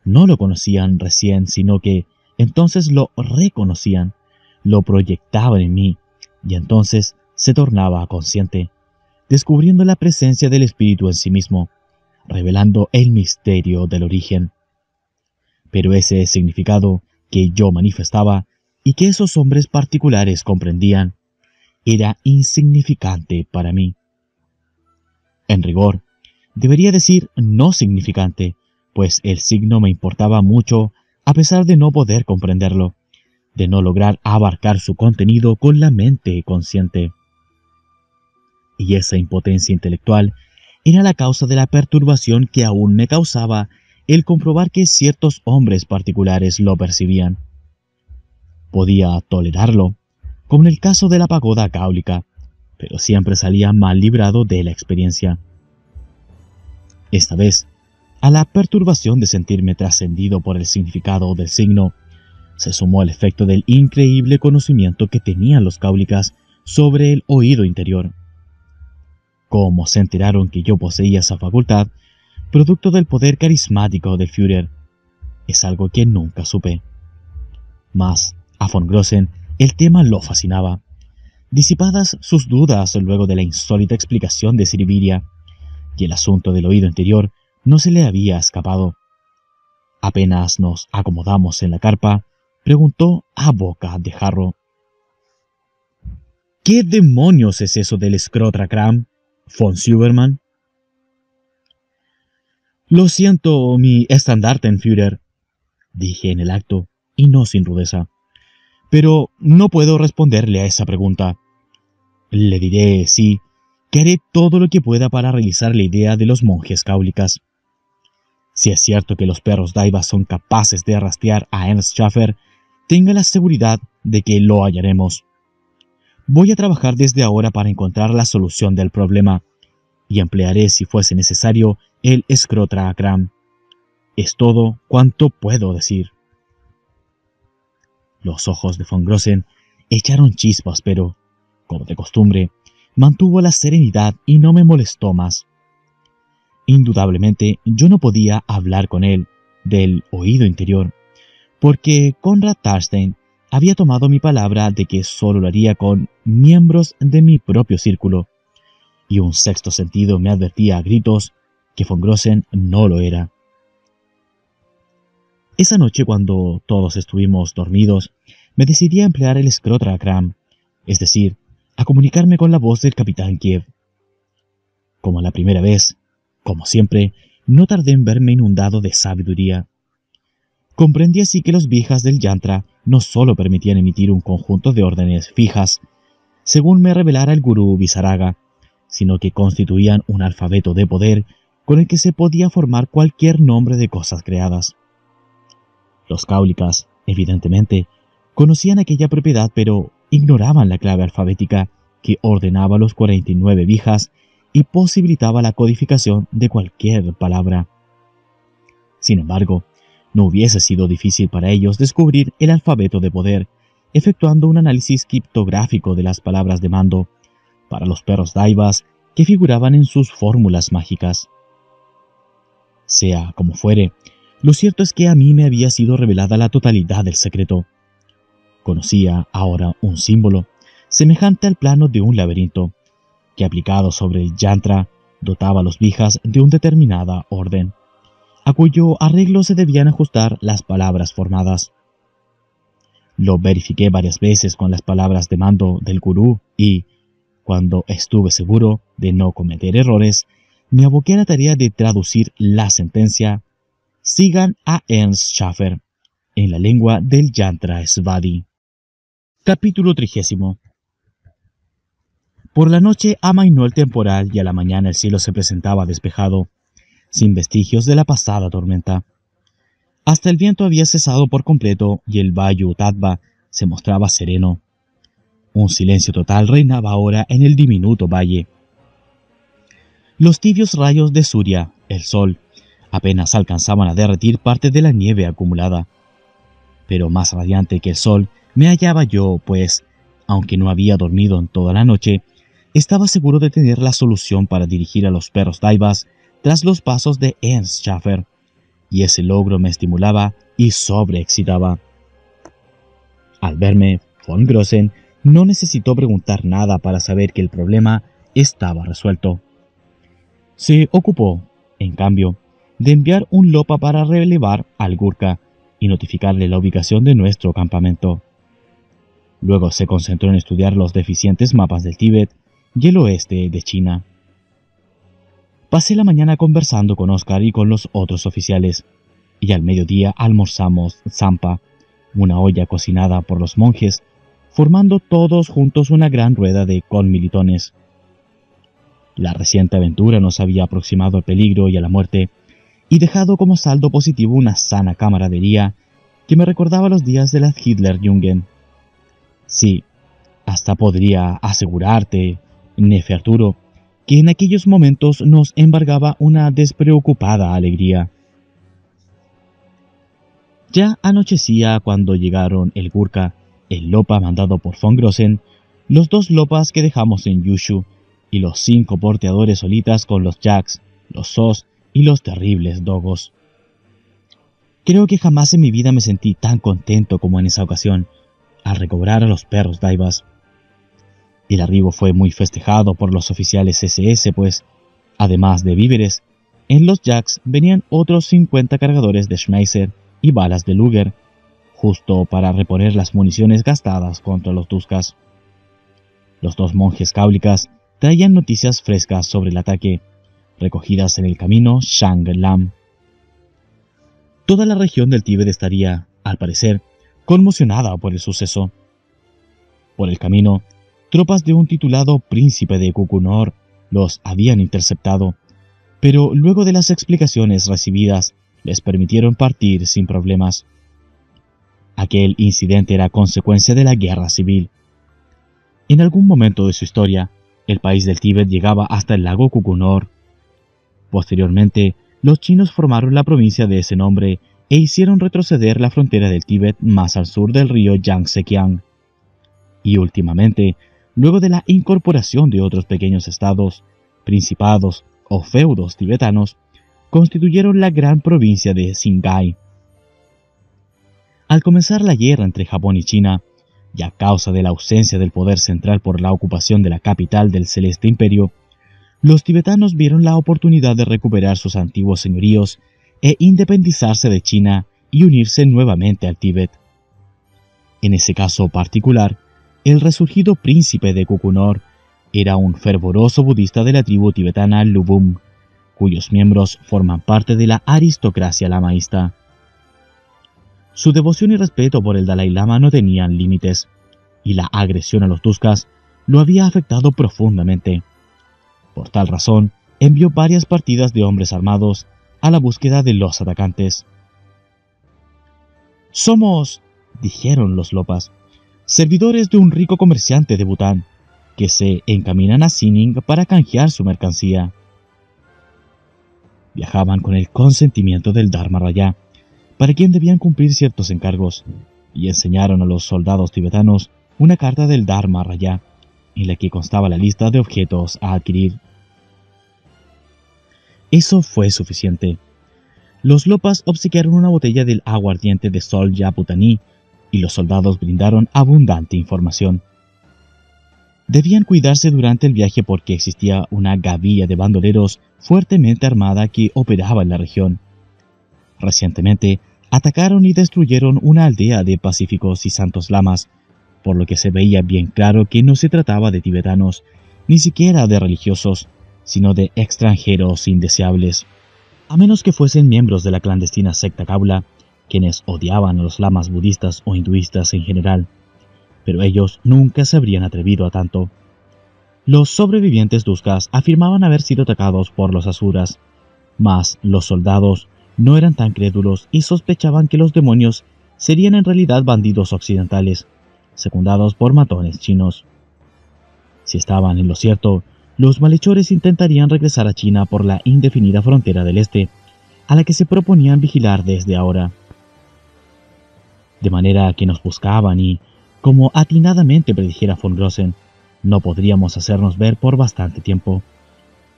no lo conocían recién, sino que entonces lo reconocían, lo proyectaban en mí, y entonces se tornaba consciente, descubriendo la presencia del espíritu en sí mismo, revelando el misterio del origen. Pero ese significado que yo manifestaba y que esos hombres particulares comprendían, era insignificante para mí. En rigor, debería decir no significante, pues el signo me importaba mucho a pesar de no poder comprenderlo, de no lograr abarcar su contenido con la mente consciente. Y esa impotencia intelectual era la causa de la perturbación que aún me causaba el comprobar que ciertos hombres particulares lo percibían. Podía tolerarlo, como en el caso de la pagoda cáulica, pero siempre salía mal librado de la experiencia. Esta vez, a la perturbación de sentirme trascendido por el significado del signo, se sumó el efecto del increíble conocimiento que tenían los cáulicas sobre el oído interior. ¿Cómo se enteraron que yo poseía esa facultad, producto del poder carismático del Führer? Es algo que nunca supe. Mas, a von Grossen, el tema lo fascinaba. Disipadas sus dudas luego de la insólita explicación de Siriviria, y el asunto del oído interior no se le había escapado. Apenas nos acomodamos en la carpa, preguntó a boca de jarro: ¿Qué demonios es eso del Skrotra-Kram, von Silbermann? Lo siento, mi Standartenführer, dije en el acto, y no sin rudeza, pero no puedo responderle a esa pregunta. Le diré, sí, que haré todo lo que pueda para realizar la idea de los monjes cáulicas. Si es cierto que los perros Daivas son capaces de rastrear a Ernst Schaffer, tenga la seguridad de que lo hallaremos. Voy a trabajar desde ahora para encontrar la solución del problema, y emplearé, si fuese necesario, el Scrotragram. Es todo cuanto puedo decir. Los ojos de von Grossen echaron chispas, pero, como de costumbre, mantuvo la serenidad y no me molestó más. Indudablemente, yo no podía hablar con él del oído interior, porque Konrad Tarstein había tomado mi palabra de que solo lo haría con miembros de mi propio círculo, y un sexto sentido me advertía a gritos que von Grossen no lo era. Esa noche, cuando todos estuvimos dormidos, me decidí a emplear el Scrotragram, es decir, a comunicarme con la voz del capitán Kiev. Como la primera vez, como siempre, no tardé en verme inundado de sabiduría. Comprendí así que los vijas del yantra no solo permitían emitir un conjunto de órdenes fijas, según me revelara el gurú Visaraga, sino que constituían un alfabeto de poder con el que se podía formar cualquier nombre de cosas creadas. Los cáulicas, evidentemente, conocían aquella propiedad, pero ignoraban la clave alfabética que ordenaba los 49 vijas y posibilitaba la codificación de cualquier palabra. Sin embargo, no hubiese sido difícil para ellos descubrir el alfabeto de poder, efectuando un análisis criptográfico de las palabras de mando para los perros Daivas que figuraban en sus fórmulas mágicas. Sea como fuere, lo cierto es que a mí me había sido revelada la totalidad del secreto. Conocía ahora un símbolo, semejante al plano de un laberinto, que aplicado sobre el yantra dotaba a los vijas de una determinada orden, a cuyo arreglo se debían ajustar las palabras formadas. Lo verifiqué varias veces con las palabras de mando del gurú y, cuando estuve seguro de no cometer errores, me aboqué a la tarea de traducir la sentencia «Sigan a Ernst Schaffer» en la lengua del yantra Svadi. Capítulo 30. Por la noche amainó el temporal y a la mañana el cielo se presentaba despejado, sin vestigios de la pasada tormenta. Hasta el viento había cesado por completo y el Vayu Tadva se mostraba sereno. Un silencio total reinaba ahora en el diminuto valle. Los tibios rayos de Surya, el sol, apenas alcanzaban a derretir parte de la nieve acumulada. Pero más radiante que el sol me hallaba yo, pues, aunque no había dormido en toda la noche, estaba seguro de tener la solución para dirigir a los perros Daivas tras los pasos de Ernst Schaffer, y ese logro me estimulaba y sobreexcitaba. Al verme, von Grossen no necesitó preguntar nada para saber que el problema estaba resuelto. Se ocupó, en cambio, de enviar un Lopa para relevar al Gurkha y notificarle la ubicación de nuestro campamento. Luego se concentró en estudiar los deficientes mapas del Tíbet y el oeste de China. Pasé la mañana conversando con Oscar y con los otros oficiales, y al mediodía almorzamos zampa, una olla cocinada por los monjes, formando todos juntos una gran rueda de conmilitones. La reciente aventura nos había aproximado al peligro y a la muerte, y dejado como saldo positivo una sana camaradería que me recordaba los días de la Hitlerjugend. Sí, hasta podría asegurarte, Nefe Arturo, que en aquellos momentos nos embargaba una despreocupada alegría. Ya anochecía cuando llegaron el Gurkha, el Lopa mandado por von Grossen, los 2 Lopas que dejamos en Yushu y los 5 porteadores solitas con los Jacks, los Sos y los terribles Dogos. Creo que jamás en mi vida me sentí tan contento como en esa ocasión, al recobrar a los perros Daivas. El arribo fue muy festejado por los oficiales SS, pues, además de víveres, en los Jacks venían otros 50 cargadores de Schmeisser y balas de Luger, justo para reponer las municiones gastadas contra los Tuskas. Los 2 monjes cáulicas traían noticias frescas sobre el ataque, recogidas en el camino Shang-Lam. Toda la región del Tíbet estaría, al parecer, conmocionada por el suceso. Por el camino, tropas de un titulado príncipe de Kukunor los habían interceptado, pero luego de las explicaciones recibidas, les permitieron partir sin problemas. Aquel incidente era consecuencia de la guerra civil. En algún momento de su historia, el país del Tíbet llegaba hasta el lago Kukunor. Posteriormente, los chinos formaron la provincia de ese nombre e hicieron retroceder la frontera del Tíbet más al sur del río Yangtze-kiang. Y últimamente, luego de la incorporación de otros pequeños estados, principados o feudos tibetanos, constituyeron la gran provincia de Singhai. Al comenzar la guerra entre Japón y China, y a causa de la ausencia del poder central por la ocupación de la capital del Celeste Imperio, los tibetanos vieron la oportunidad de recuperar sus antiguos señoríos e independizarse de China y unirse nuevamente al Tíbet. En ese caso particular, el resurgido príncipe de Kukunor era un fervoroso budista de la tribu tibetana Lubum, cuyos miembros forman parte de la aristocracia lamaísta. Su devoción y respeto por el Dalai Lama no tenían límites, y la agresión a los Tuskas lo había afectado profundamente. Por tal razón, envió varias partidas de hombres armados a la búsqueda de los atacantes. «Somos», dijeron los Lopas, «servidores de un rico comerciante de Bután, que se encaminan a Xining para canjear su mercancía». Viajaban con el consentimiento del Dharma Raya, para quien debían cumplir ciertos encargos, y enseñaron a los soldados tibetanos una carta del Dharma Raya, en la que constaba la lista de objetos a adquirir. Eso fue suficiente. Los Lopas obsequiaron una botella del aguardiente de Solja Butaní, y los soldados brindaron abundante información. Debían cuidarse durante el viaje porque existía una gavilla de bandoleros fuertemente armada que operaba en la región. Recientemente, atacaron y destruyeron una aldea de pacíficos y santos lamas, por lo que se veía bien claro que no se trataba de tibetanos, ni siquiera de religiosos, sino de extranjeros indeseables, a menos que fuesen miembros de la clandestina secta Kaula, quienes odiaban a los lamas budistas o hinduistas en general, pero ellos nunca se habrían atrevido a tanto. Los sobrevivientes Tuskas afirmaban haber sido atacados por los asuras, mas los soldados no eran tan crédulos y sospechaban que los demonios serían en realidad bandidos occidentales, secundados por matones chinos. Si estaban en lo cierto, los malhechores intentarían regresar a China por la indefinida frontera del este, a la que se proponían vigilar desde ahora. De manera que nos buscaban y, como atinadamente predijera von Grossen, no podríamos hacernos ver por bastante tiempo.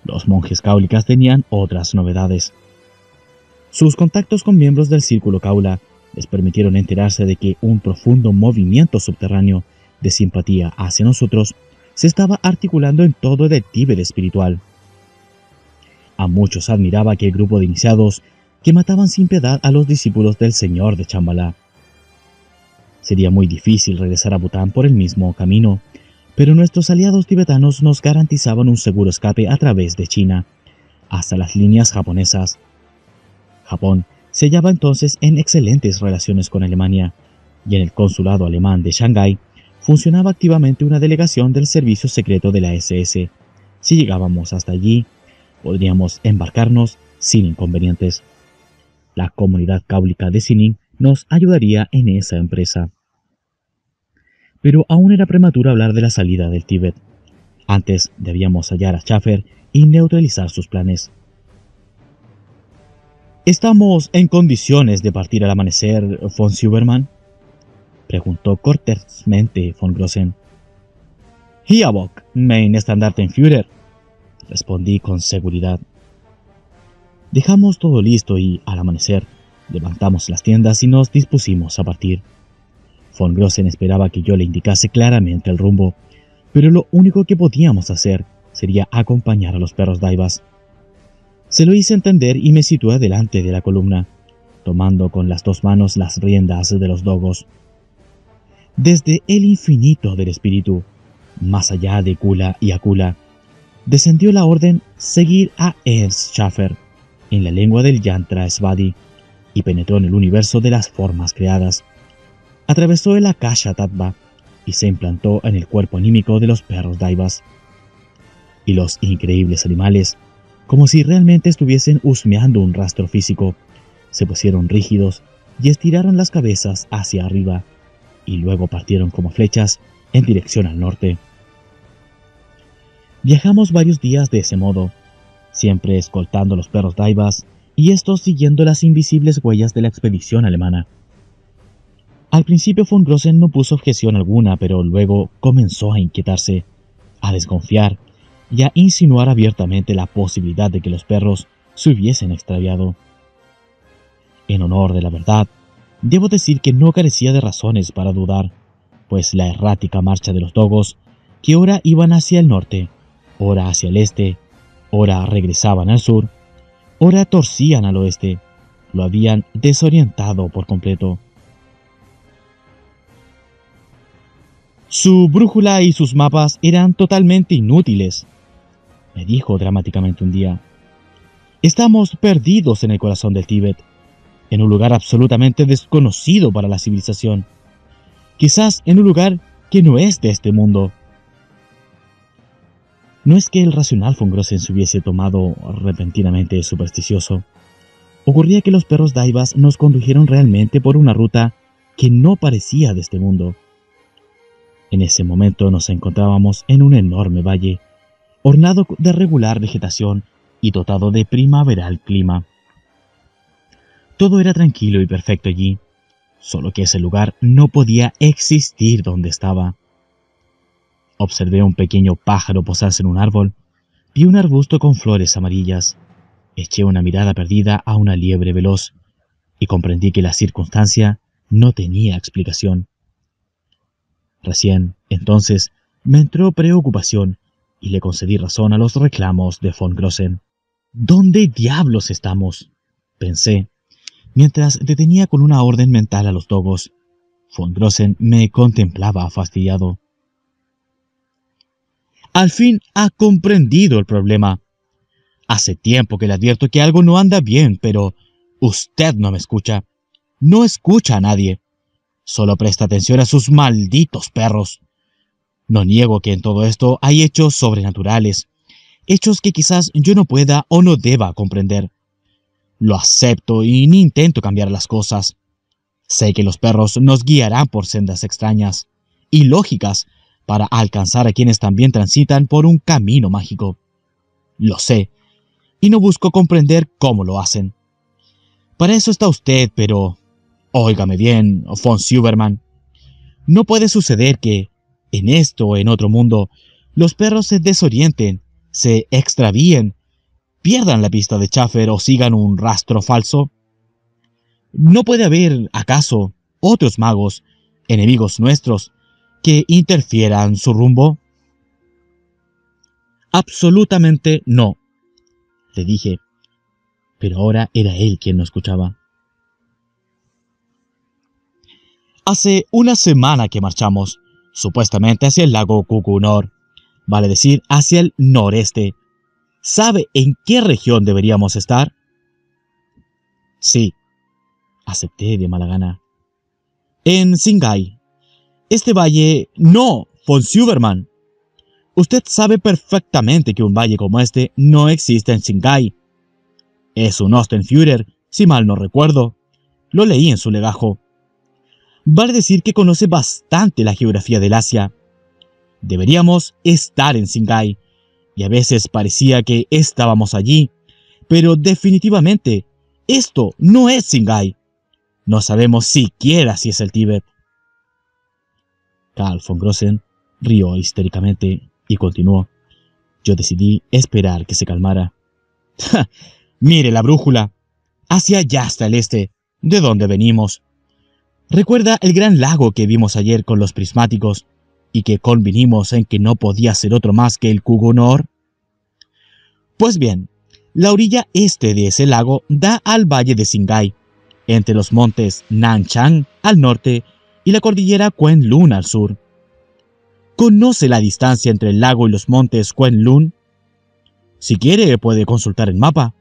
Los monjes cáulicas tenían otras novedades. Sus contactos con miembros del círculo Kaula les permitieron enterarse de que un profundo movimiento subterráneo de simpatía hacia nosotros se estaba articulando en todo el Tíbet espiritual. A muchos admiraba aquel grupo de iniciados que mataban sin piedad a los discípulos del señor de Shambhala. Sería muy difícil regresar a Bután por el mismo camino, pero nuestros aliados tibetanos nos garantizaban un seguro escape a través de China, hasta las líneas japonesas. Japón se hallaba entonces en excelentes relaciones con Alemania, y en el consulado alemán de Shanghái funcionaba activamente una delegación del servicio secreto de la SS. Si llegábamos hasta allí, podríamos embarcarnos sin inconvenientes. La comunidad cáulica de Xining nos ayudaría en esa empresa. Pero aún era prematuro hablar de la salida del Tíbet. Antes debíamos hallar a Schaffer y neutralizar sus planes. ¿Estamos en condiciones de partir al amanecer, von Silbermann?, preguntó cortésmente von Grossen. «Hier Bock, mein Standartenführer», respondí con seguridad. Dejamos todo listo y, al amanecer, levantamos las tiendas y nos dispusimos a partir. Von Grossen esperaba que yo le indicase claramente el rumbo, pero lo único que podíamos hacer sería acompañar a los perros daivas. Se lo hice entender y me situé delante de la columna, tomando con las dos manos las riendas de los dogos. Desde el infinito del espíritu, más allá de Kula y Akula, descendió la orden seguir a Ernst Schaffer en la lengua del Yantra Svadi y penetró en el universo de las formas creadas. Atravesó el Akasha Tattva y se implantó en el cuerpo anímico de los perros daivas. Y los increíbles animales, como si realmente estuviesen husmeando un rastro físico, se pusieron rígidos y estiraron las cabezas hacia arriba, y luego partieron como flechas en dirección al norte. Viajamos varios días de ese modo, siempre escoltando los perros daivas y estos siguiendo las invisibles huellas de la expedición alemana. Al principio von Grossen no puso objeción alguna, pero luego comenzó a inquietarse, a desconfiar y a insinuar abiertamente la posibilidad de que los perros se hubiesen extraviado. En honor de la verdad, debo decir que no carecía de razones para dudar, pues la errática marcha de los dogos, que ora iban hacia el norte, ora hacia el este, ora regresaban al sur, ora torcían al oeste, lo habían desorientado por completo. Su brújula y sus mapas eran totalmente inútiles, me dijo dramáticamente un día. Estamos perdidos en el corazón del Tíbet, en un lugar absolutamente desconocido para la civilización, quizás en un lugar que no es de este mundo. No es que el racional von Grossen se hubiese tomado repentinamente supersticioso. Ocurría que los perros daivas nos condujeron realmente por una ruta que no parecía de este mundo. En ese momento nos encontrábamos en un enorme valle, ornado de regular vegetación y dotado de primaveral clima. Todo era tranquilo y perfecto allí, solo que ese lugar no podía existir donde estaba. Observé un pequeño pájaro posarse en un árbol, vi un arbusto con flores amarillas, eché una mirada perdida a una liebre veloz y comprendí que la circunstancia no tenía explicación. Recién, entonces, me entró preocupación y le concedí razón a los reclamos de von Grossen. ¿Dónde diablos estamos?, pensé, mientras detenía con una orden mental a los dogos. Von Grossen me contemplaba fastidiado. Al fin ha comprendido el problema. Hace tiempo que le advierto que algo no anda bien, pero usted no me escucha. No escucha a nadie. Solo presta atención a sus malditos perros. No niego que en todo esto hay hechos sobrenaturales, hechos que quizás yo no pueda o no deba comprender. Lo acepto y ni intento cambiar las cosas. Sé que los perros nos guiarán por sendas extrañas y lógicas para alcanzar a quienes también transitan por un camino mágico. Lo sé, y no busco comprender cómo lo hacen. Para eso está usted, pero óigame bien, von Silbermann. No puede suceder que, en esto o en otro mundo, los perros se desorienten, se extravíen, pierdan la pista de Schäfer o sigan un rastro falso. ¿No puede haber, acaso, otros magos, enemigos nuestros, que interfieran su rumbo? Absolutamente no, le dije, pero ahora era él quien no escuchaba. Hace una semana que marchamos, supuestamente hacia el lago Kukunor, vale decir, hacia el noreste. ¿Sabe en qué región deberíamos estar? Sí, acepté de mala gana. En Singhai. Este valle... No, von Silbermann. Usted sabe perfectamente que un valle como este no existe en Singhai. Es un Ostenführer, si mal no recuerdo. Lo leí en su legajo. Vale decir que conoce bastante la geografía del Asia. Deberíamos estar en Singhai, y a veces parecía que estábamos allí, pero definitivamente esto no es Singhai. No sabemos siquiera si es el Tíbet. Karl von Grossen rió histéricamente y continuó. Yo decidí esperar que se calmara. Mire la brújula. Hacia allá está el este, de donde venimos. ¿Recuerda el gran lago que vimos ayer con los prismáticos y que convinimos en que no podía ser otro más que el Kugunor? Pues bien, la orilla este de ese lago da al valle de Singhai, entre los montes Nanchang al norte y la cordillera Kuen-Lun al sur. ¿Conoce la distancia entre el lago y los montes Kuen-Lun? Si quiere, puede consultar el mapa.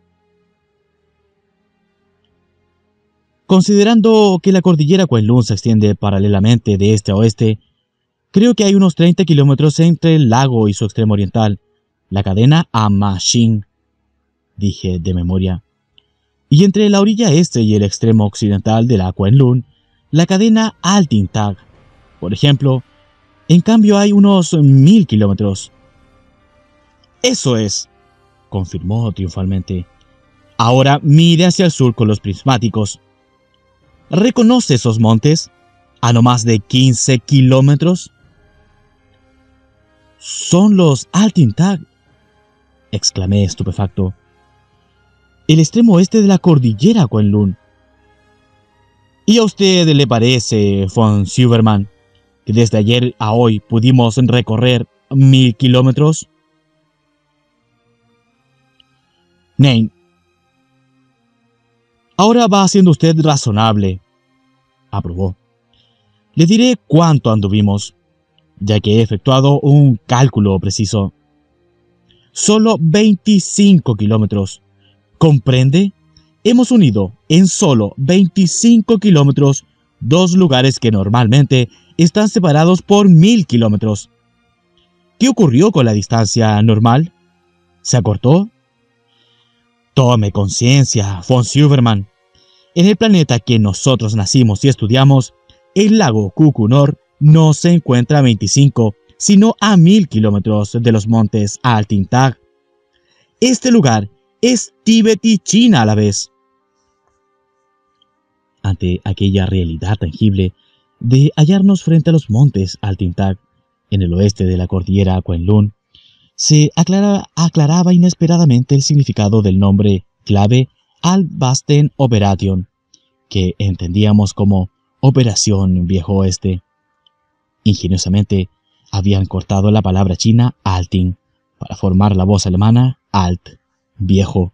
Considerando que la cordillera Kuen-Lun se extiende paralelamente de este a oeste, Creo que hay unos 30 kilómetros entre el lago y su extremo oriental, la cadena Amashin, dije de memoria. Y entre la orilla este y el extremo occidental del lago Kwenlun, la cadena Altintag. Por ejemplo, en cambio hay unos 1000 kilómetros. Eso es, confirmó triunfalmente. Ahora mire hacia el sur con los prismáticos. ¿Reconoce esos montes? ¿A no más de 15 kilómetros? Son los Altintag, exclamé estupefacto. El extremo oeste de la cordillera Kwenlun. ¿Y a usted le parece, von Silverman, que desde ayer a hoy pudimos recorrer 1000 kilómetros? Nein. Ahora va siendo usted razonable, aprobó. Le diré cuánto anduvimos, ya que he efectuado un cálculo preciso. Solo 25 kilómetros. ¿Comprende? Hemos unido en solo 25 kilómetros dos lugares que normalmente están separados por 1000 kilómetros. ¿Qué ocurrió con la distancia normal? ¿Se acortó? Tome conciencia, von Silverman. En el planeta que nosotros nacimos y estudiamos, el lago Kukunor no se encuentra a 25, sino a 1000 kilómetros de los montes Altintag. Este lugar es Tíbet y China a la vez. Ante aquella realidad tangible de hallarnos frente a los montes Altintag, en el oeste de la cordillera Kwenlun, se aclaraba inesperadamente el significado del nombre clave Al-Basten Operation, que entendíamos como Operación Viejo Oeste. Ingeniosamente, habían cortado la palabra china Alting para formar la voz alemana Alt, viejo.